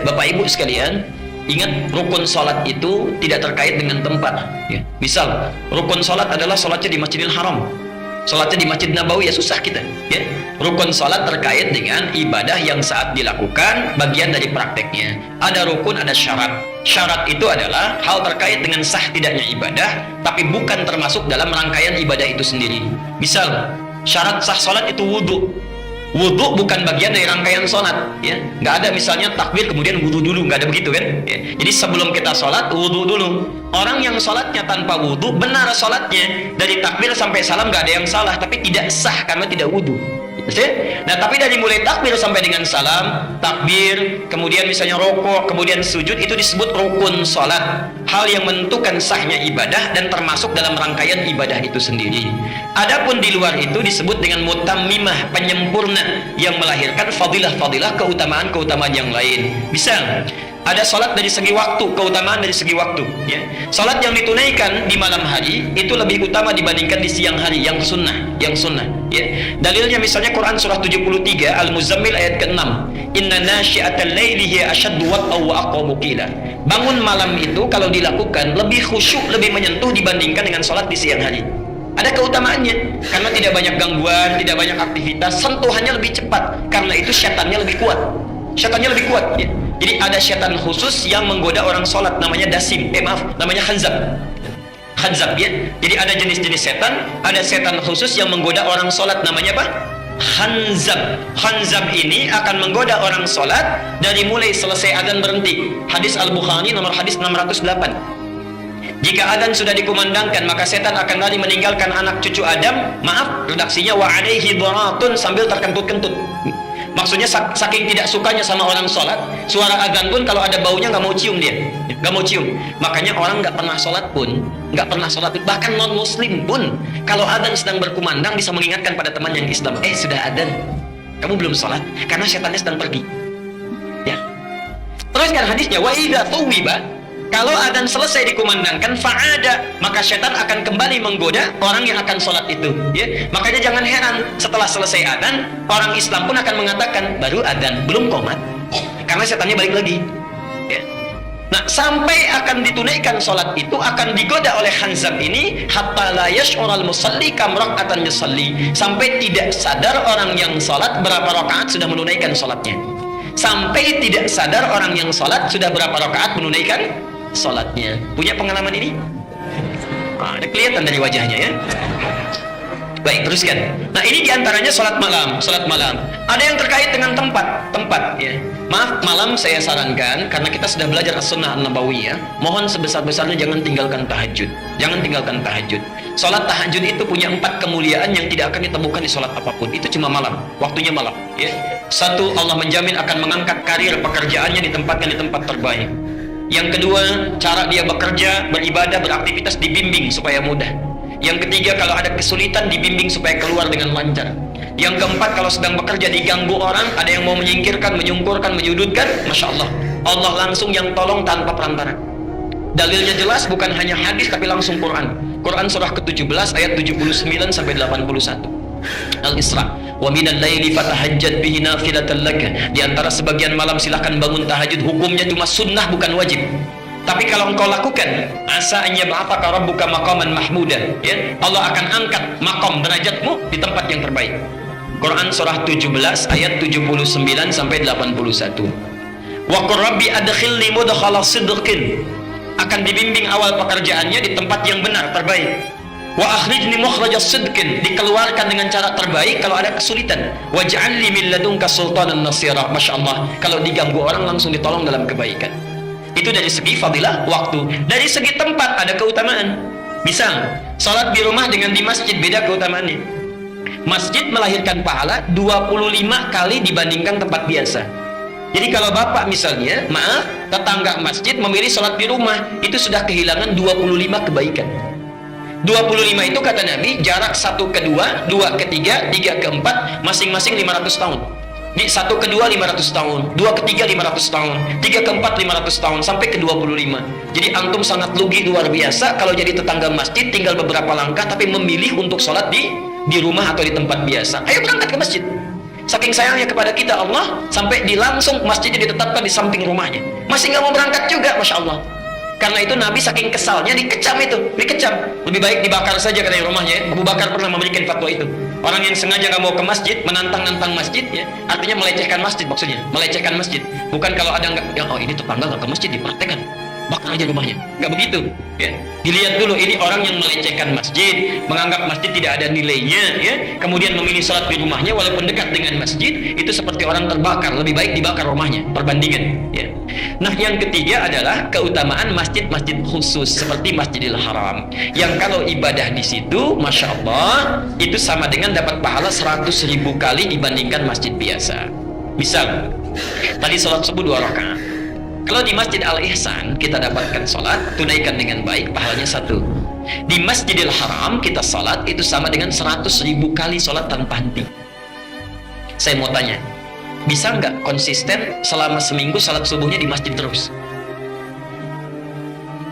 Bapak Ibu sekalian, ingat rukun sholat itu tidak terkait dengan tempat. Ya. Misal, rukun sholat adalah sholatnya di Masjidil Haram, sholatnya di Masjid Nabawi, ya susah kita. Ya. Rukun sholat terkait dengan ibadah yang saat dilakukan, bagian dari prakteknya. Ada rukun, ada syarat. Syarat itu adalah hal terkait dengan sah tidaknya ibadah, tapi bukan termasuk dalam rangkaian ibadah itu sendiri. Misal, syarat sah sholat itu wudhu. Wudhu bukan bagian dari rangkaian sholat, ya. Nggak ada misalnya takbir kemudian wudhu dulu, nggak ada begitu kan? Ya. Jadi sebelum kita sholat wudhu dulu. Orang yang sholatnya tanpa wudhu benar sholatnya, dari takbir sampai salam nggak ada yang salah, tapi tidak sah karena tidak wudhu. Nah, tapi dari mulai takbir sampai dengan salam, takbir, kemudian misalnya rokok, kemudian sujud, itu disebut rukun sholat. Hal yang menentukan sahnya ibadah dan termasuk dalam rangkaian ibadah itu sendiri. Adapun di luar itu disebut dengan mutammimah, penyempurna, yang melahirkan fadilah-fadilah, keutamaan-keutamaan yang lain. Misal, ada sholat dari segi waktu, keutamaan dari segi waktu, ya. Sholat yang ditunaikan di malam hari itu lebih utama dibandingkan di siang hari, yang sunnah, ya. Dalilnya misalnya Quran surah 73 Al-Muzammil ayat ke-6. Inna nasyi'atal laili hiya asyaddu wat'aw wa aqwamu qila. Bangun malam itu kalau dilakukan lebih khusyuk, lebih menyentuh dibandingkan dengan sholat di siang hari. Ada keutamaannya karena tidak banyak gangguan, tidak banyak aktivitas, sentuhannya lebih cepat, karena itu syaitannya lebih kuat. Ya. Jadi ada syaitan khusus yang menggoda orang sholat, namanya dasim, namanya khanzab, ya. Jadi ada jenis-jenis setan, ada setan khusus yang menggoda orang sholat, namanya apa? Khanzab ini akan menggoda orang sholat dari mulai selesai adzan berhenti. Hadis Al-Bukhari nomor hadis 608. Jika adzan sudah dikumandangkan, maka setan akan lari meninggalkan anak cucu Adam, redaksinya wa alaihi dharatun, sambil terkentut-kentut. Maksudnya saking tidak sukanya sama orang sholat, suara adzan pun kalau ada baunya nggak mau cium dia, nggak mau cium. Makanya orang nggak pernah sholat pun, bahkan non muslim pun, kalau adzan sedang berkumandang bisa mengingatkan pada teman yang Islam, sudah adzan, kamu belum sholat, karena setannya sedang pergi. Ya. Teruskan hadisnya, wa idza thuwiba, kalau adzan selesai dikumandangkan, fa'ada, maka setan akan kembali menggoda orang yang akan sholat itu. Ya? Makanya jangan heran, setelah selesai adzan, orang Islam pun akan mengatakan, baru adzan, belum qomat. Karena setannya balik lagi. Ya? Nah, sampai akan ditunaikan sholat itu, akan digoda oleh khanzab ini, hatta la yash'ural musalli kam rak'atan yusalli. Sampai tidak sadar orang yang sholat berapa rakaat sudah menunaikan sholatnya. Sampai tidak sadar orang yang sholat sudah berapa rakaat menunaikan sholatnya. Punya pengalaman ini? Ada kelihatan dari wajahnya, ya. Baik, teruskan. Nah, ini diantaranya sholat malam. Ada yang terkait dengan tempat, ya. Maaf, malam saya sarankan, karena kita sudah belajar as-sunnah an-nabawiyah, mohon sebesar-besarnya jangan tinggalkan tahajud. Sholat tahajud itu punya 4 kemuliaan yang tidak akan ditemukan di sholat apapun. Itu cuma malam, waktunya malam, ya. Satu, Allah menjamin akan mengangkat karir pekerjaannya, ditempatkan di tempat terbaik. Yang kedua, cara dia bekerja, beribadah, beraktivitas dibimbing supaya mudah. Yang ketiga, kalau ada kesulitan dibimbing supaya keluar dengan lancar. Yang keempat, kalau sedang bekerja diganggu orang, ada yang mau menyingkirkan, menyungkurkan, menyudutkan, Masya Allah, Allah langsung yang tolong tanpa perantara. Dalilnya jelas, bukan hanya hadis tapi langsung Quran. Quran surah ke-17 ayat 79 sampai 81. Al-Isra. Wa minal laili fatahajjad bihi nafilatan laka. Di antara sebagian malam silahkan bangun tahajud. Hukumnya cuma sunnah, bukan wajib. Tapi kalau engkau lakukan, asa an yab'atsaka rabbuka maqaman mahmudan, ya. Allah akan angkat makom derajatmu di tempat yang terbaik. Quran surah 17 ayat 79 sampai 81. Wa qur rabbi adkhilni mudkhala sidqin. Akan dibimbing awal pekerjaannya di tempat yang benar, terbaik. Wa akhrijni mukhrajas sidqin, dikeluarkan dengan cara terbaik kalau ada kesulitan. Waj'alni min ladunka sultanan nasira. Masya Allah, kalau diganggu orang langsung ditolong dalam kebaikan. Itu dari segi fadilah waktu. Dari segi tempat ada keutamaan. Misal, sholat di rumah dengan di masjid beda keutamaannya. Masjid melahirkan pahala 25 kali dibandingkan tempat biasa. Jadi kalau bapak misalnya, tetangga masjid memilih sholat di rumah, itu sudah kehilangan 25 kebaikan. 25 itu kata Nabi, jarak 1 ke 2, 2 ke 3, 3 ke 4, masing-masing 500 tahun. Di 1 ke 2 500 tahun, 2 ke 3 500 tahun, 3 ke 4 500 tahun, sampai ke 25. Jadi antum sangat rugi luar biasa kalau jadi tetangga masjid, tinggal beberapa langkah tapi memilih untuk sholat di rumah atau di tempat biasa. Ayo berangkat ke masjid. Saking sayangnya kepada kita Allah, sampai langsung masjidnya ditetapkan di samping rumahnya. Masih nggak mau berangkat juga, Masya Allah. Karena itu Nabi saking kesalnya dikecam itu, dikecam. Lebih baik dibakar saja katanya rumahnya. Abu Bakar pernah memberikan fatwa itu. Orang yang sengaja nggak mau ke masjid, menantang-nantang masjid, ya, artinya melecehkan masjid maksudnya, melecehkan masjid. Bukan kalau ada nggak, ya, oh ini tetangga nggak ke masjid dipraktekkan, bakar aja rumahnya. Nggak begitu. Ya. Dilihat dulu ini orang yang melecehkan masjid, menganggap masjid tidak ada nilainya, ya. Kemudian memilih sholat di rumahnya walaupun dekat dengan masjid, itu seperti orang terbakar. Lebih baik dibakar rumahnya. Perbandingan. Ya. Nah, yang ketiga adalah keutamaan masjid-masjid khusus seperti Masjidil Haram, yang kalau ibadah di situ, Masya Allah, itu sama dengan dapat pahala 100.000 kali dibandingkan masjid biasa. Misal, tadi sholat subuh 2 rakaat. Kalau di Masjid Al-Ihsan kita dapatkan sholat, tunaikan dengan baik, pahalanya 1. Di Masjidil Haram kita sholat itu sama dengan 100.000 kali sholat tanpa henti. Saya mau tanya, bisa nggak konsisten selama seminggu sholat subuhnya di masjid terus?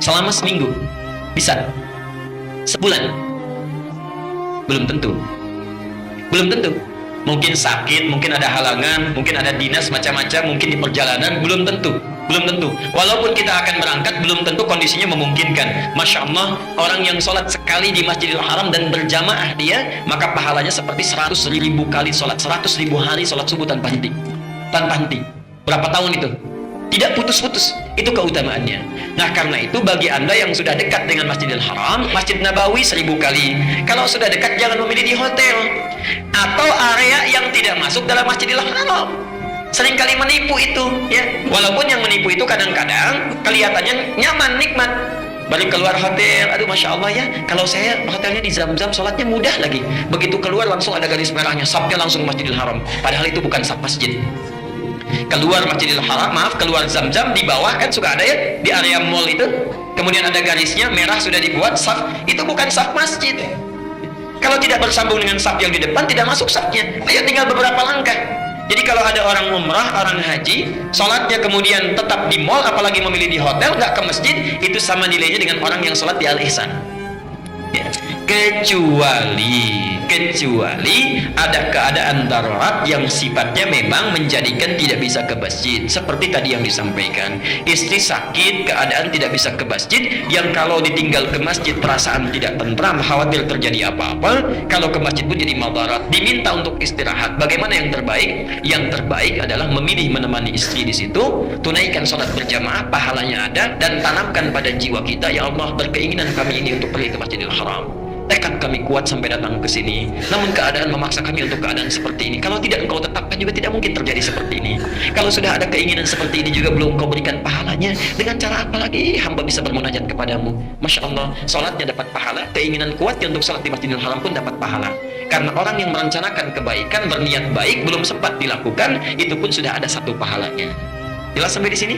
Selama seminggu? Bisa? Sebulan? Belum tentu. Belum tentu. Mungkin sakit, mungkin ada halangan, mungkin ada dinas macam-macam, mungkin di perjalanan, belum tentu. Belum tentu. Walaupun kita akan berangkat, belum tentu kondisinya memungkinkan. Masya Allah, orang yang sholat sekali di Masjidil Haram dan berjamaah dia, maka pahalanya seperti 100.000 kali sholat, 100.000 hari sholat subuh tanpa henti. Tanpa henti. Berapa tahun itu? Tidak putus-putus. Itu keutamaannya. Nah, karena itu bagi Anda yang sudah dekat dengan Masjidil Haram, Masjid Nabawi 1000 kali. Kalau sudah dekat, jangan memilih di hotel atau area yang tidak masuk dalam Masjidil Haram. Seringkali menipu itu, ya. Walaupun yang menipu itu kadang-kadang kelihatannya nyaman, nikmat. Balik keluar hotel, aduh Masya Allah ya, kalau saya hotelnya di Zam-Zam, sholatnya mudah lagi. Begitu keluar langsung ada garis merahnya, sapnya langsung Masjidil Haram. Padahal itu bukan sap masjid. Keluar Masjidil Haram, keluar Zam-Zam, di bawah kan suka ada ya, di area mall itu. Kemudian ada garisnya, merah sudah dibuat, saf. Itu bukan saf masjid. Kalau tidak bersambung dengan saf yang di depan, tidak masuk safnya. Ayo tinggal beberapa langkah. Jadi kalau ada orang umrah, orang haji, sholatnya kemudian tetap di mall, apalagi memilih di hotel, nggak ke masjid, itu sama nilainya dengan orang yang sholat di Al-Ihsan. Ya. Kecuali ada keadaan darurat yang sifatnya memang menjadikan tidak bisa ke masjid. Seperti tadi yang disampaikan, istri sakit, keadaan tidak bisa ke masjid, yang kalau ditinggal ke masjid perasaan tidak tentram, khawatir terjadi apa-apa. Kalau ke masjid pun jadi madarat, diminta untuk istirahat. Bagaimana yang terbaik? Yang terbaik adalah memilih menemani istri di situ, tunaikan sholat berjamaah, pahalanya ada, dan tanamkan pada jiwa kita, ya Allah, berkeinginan kami ini untuk pergi ke Masjidil Haram. Tekad kami kuat sampai datang ke sini. Namun keadaan memaksa kami untuk keadaan seperti ini. Kalau tidak engkau tetapkan juga tidak mungkin terjadi seperti ini. Kalau sudah ada keinginan seperti ini juga belum engkau berikan pahalanya, dengan cara apa lagi hamba bisa bermunajat kepadamu? Masya Allah, sholatnya dapat pahala, keinginan kuatnya untuk sholat di Masjidil Haram pun dapat pahala. Karena orang yang merencanakan kebaikan, berniat baik, belum sempat dilakukan, itu pun sudah ada 1 pahalanya. Jelas sampai di sini?